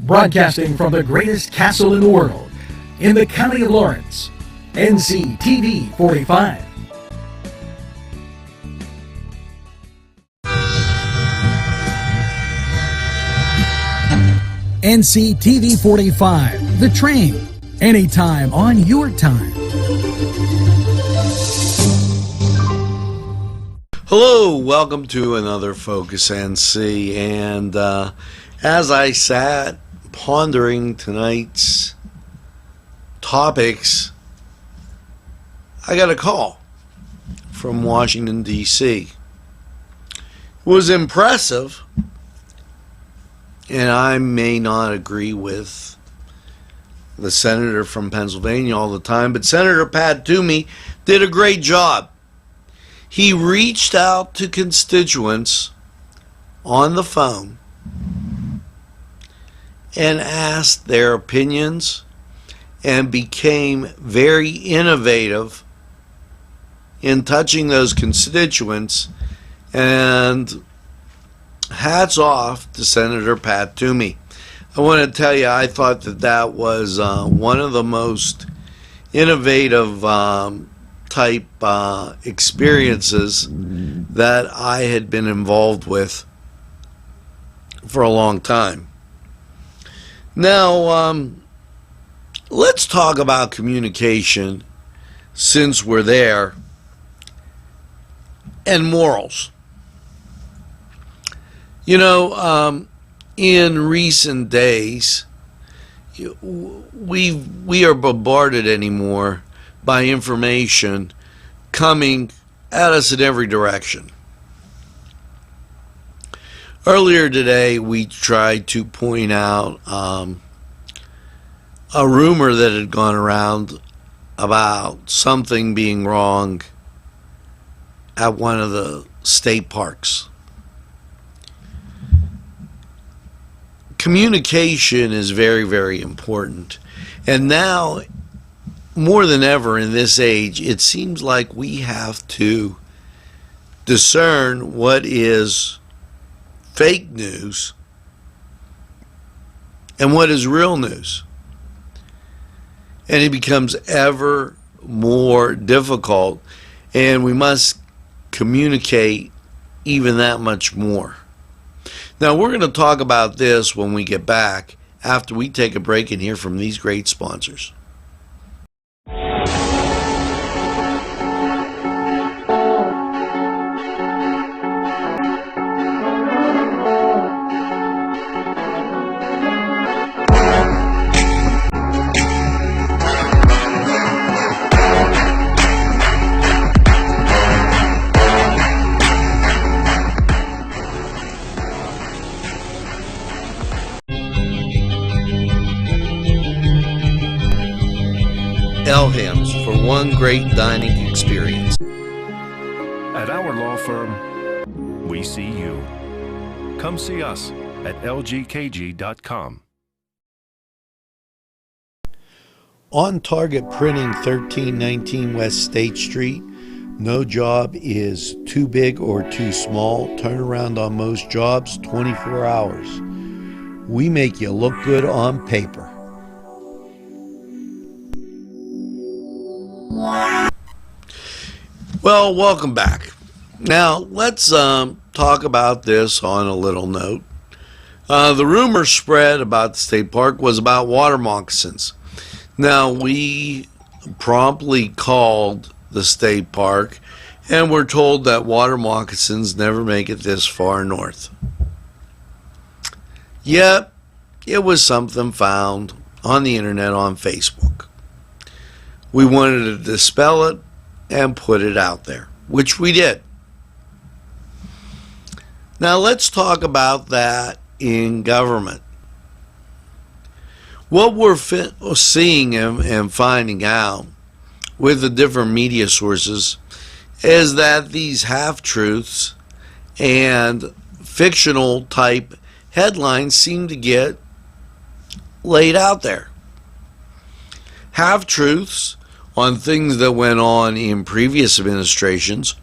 Broadcasting from the greatest castle in the world, in the county of Lawrence, NCTV45. NCTV45, the train, anytime on your time. Hello, welcome to another Focus NC, and as I sat pondering tonight's topics, I got a call from Washington, D.C. It was impressive, and I may not agree with the senator from Pennsylvania all the time, but Senator Pat Toomey did a great job. He reached out to constituents on the phone and asked their opinions and became very innovative in touching those constituents, and hats off to Senator Pat Toomey. I want to tell you, I thought that was one of the most innovative type experiences that I had been involved with for a long time. Now, let's talk about communication, since we're there, and morals. You know, in recent days, we are bombarded anymore by information coming at us in every direction. Earlier today, we tried to point out a rumor that had gone around about something being wrong at one of the state parks. Communication is very, very important. And now, more than ever in this age, it seems like we have to discern what is fake news and what is real news. And it becomes ever more difficult, and we must communicate even that much more. Now, we're going to talk about this when we get back, after we take a break and hear from these great sponsors. Elham's for one great dining experience. At our law firm, we see you. Come see us at lgkg.com. On Target Printing, 1319 West State Street. No job is too big or too small. Turnaround on most jobs, 24 hours. We make you look good on paper. Well, welcome back. Now, let's talk about this on a little note. The rumor spread about the state park was about water moccasins. Now, we promptly called the state park, and we're told that water moccasins never make it this far north. Yet, it was something found on the internet on Facebook. We wanted to dispel it and put it out there, which we did. Now let's talk about that in government. What we're seeing and finding out with the different media sources is that these half-truths and fictional type headlines seem to get laid out there. Half-truths on things that went on in previous administrations,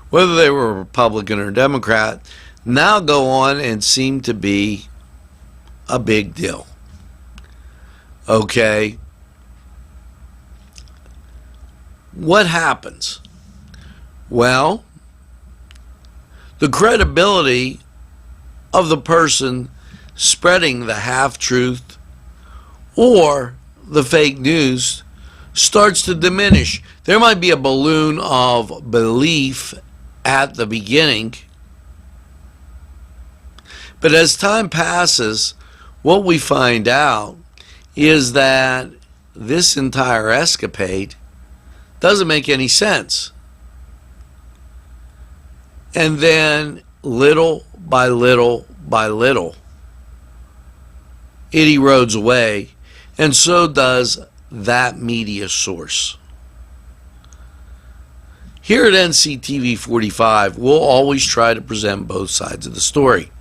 whether they were Republican or Democrat, now go on and seem to be a big deal. Okay? What happens? Well, the credibility of the person spreading the half-truth or the fake news starts to diminish. There might be a balloon of belief at the beginning, but as time passes, what we find out is that this entire escapade doesn't make any sense. And then little by little by little, it erodes away, and so does that media source. Here at NCTV45, we'll always try to present both sides of the story.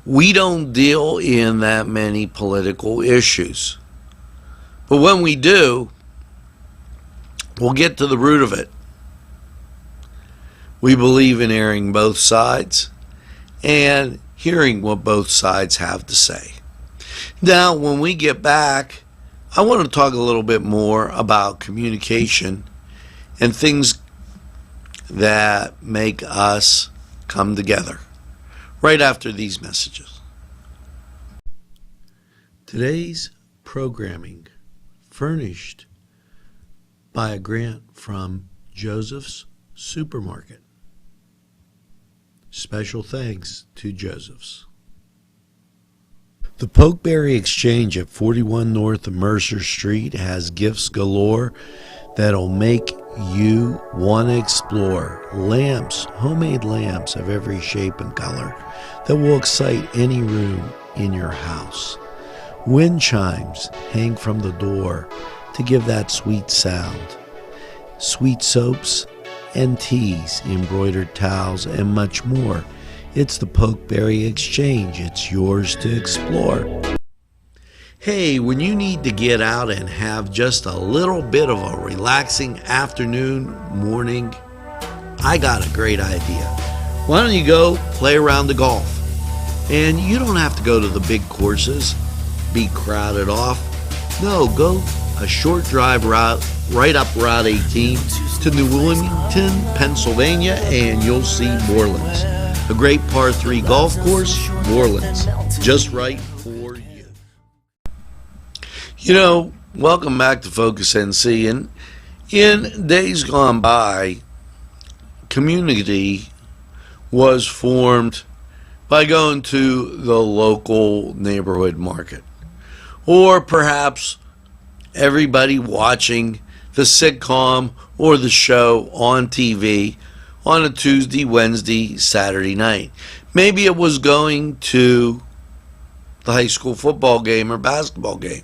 We don't deal in that many political issues. But when we do, we'll get to the root of it. We believe in airing both sides and hearing what both sides have to say. Now, when we get back, I want to talk a little bit more about communication and things that make us come together right after these messages. Today's programming furnished by a grant from Joseph's Supermarket. Special thanks to Joseph's. The Pokeberry Exchange at 41 North Mercer Street has gifts galore that'll make you want to explore. Lamps, homemade lamps of every shape and color that will excite any room in your house. Wind chimes hang from the door to give that sweet sound. Sweet soaps and teas, embroidered towels, and much more. It's the Pokeberry Exchange. It's yours to explore. Hey, when you need to get out and have just a little bit of a relaxing afternoon, morning, I got a great idea. Why don't you go play around the golf? And you don't have to go to the big courses, be crowded off. No, go a short drive route right up Route 18 to New Wilmington, Pennsylvania, and you'll see Morelands. A great par 3 golf course, Morelands, just right for you. You know, welcome back to Focus NC. And in days gone by, community was formed by going to the local neighborhood market, or perhaps everybody watching the sitcom or the show on TV on a Tuesday, Wednesday, Saturday night. Maybe it was going to the high school football game or basketball game.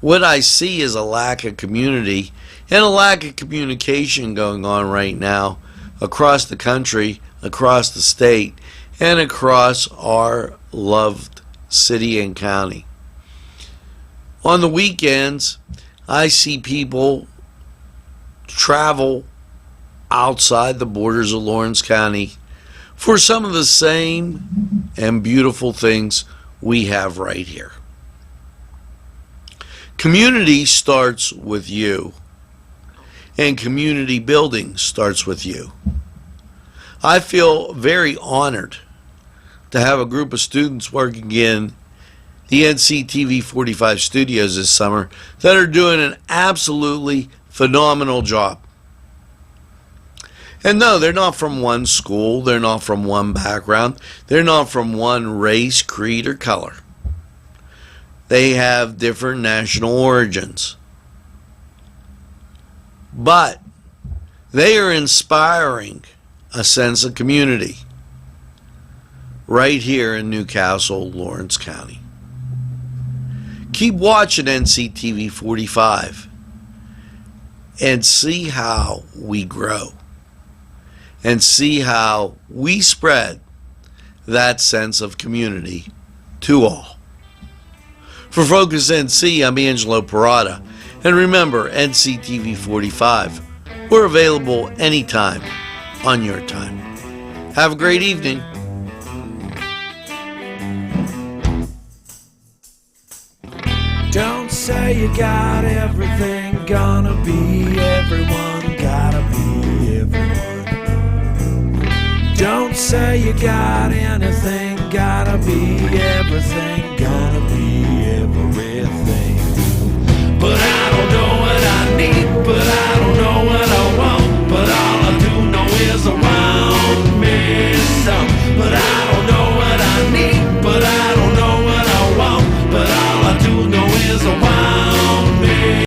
What I see is a lack of community and a lack of communication going on right now across the country, across the state, and across our loved city and county. On the weekends, I see people travel outside the borders of Lawrence County for some of the same and beautiful things we have right here. Community starts with you, and community building starts with you. I feel very honored to have a group of students working in the NCTV45 studios this summer that are doing an absolutely phenomenal job. And no, they're not from one school, they're not from one background, they're not from one race, creed, or color. They have different national origins. But they are inspiring a sense of community right here in Newcastle, Lawrence County. Keep watching NCTV 45 and see how we grow and see how we spread that sense of community to all. For Focus NC, I'm Angelo Parada. And remember, NCTV 45, we're available anytime on your time. Have a great evening. say you got everything, gonna be everyone, gotta be everyone. Don't say you got anything, gotta be everything,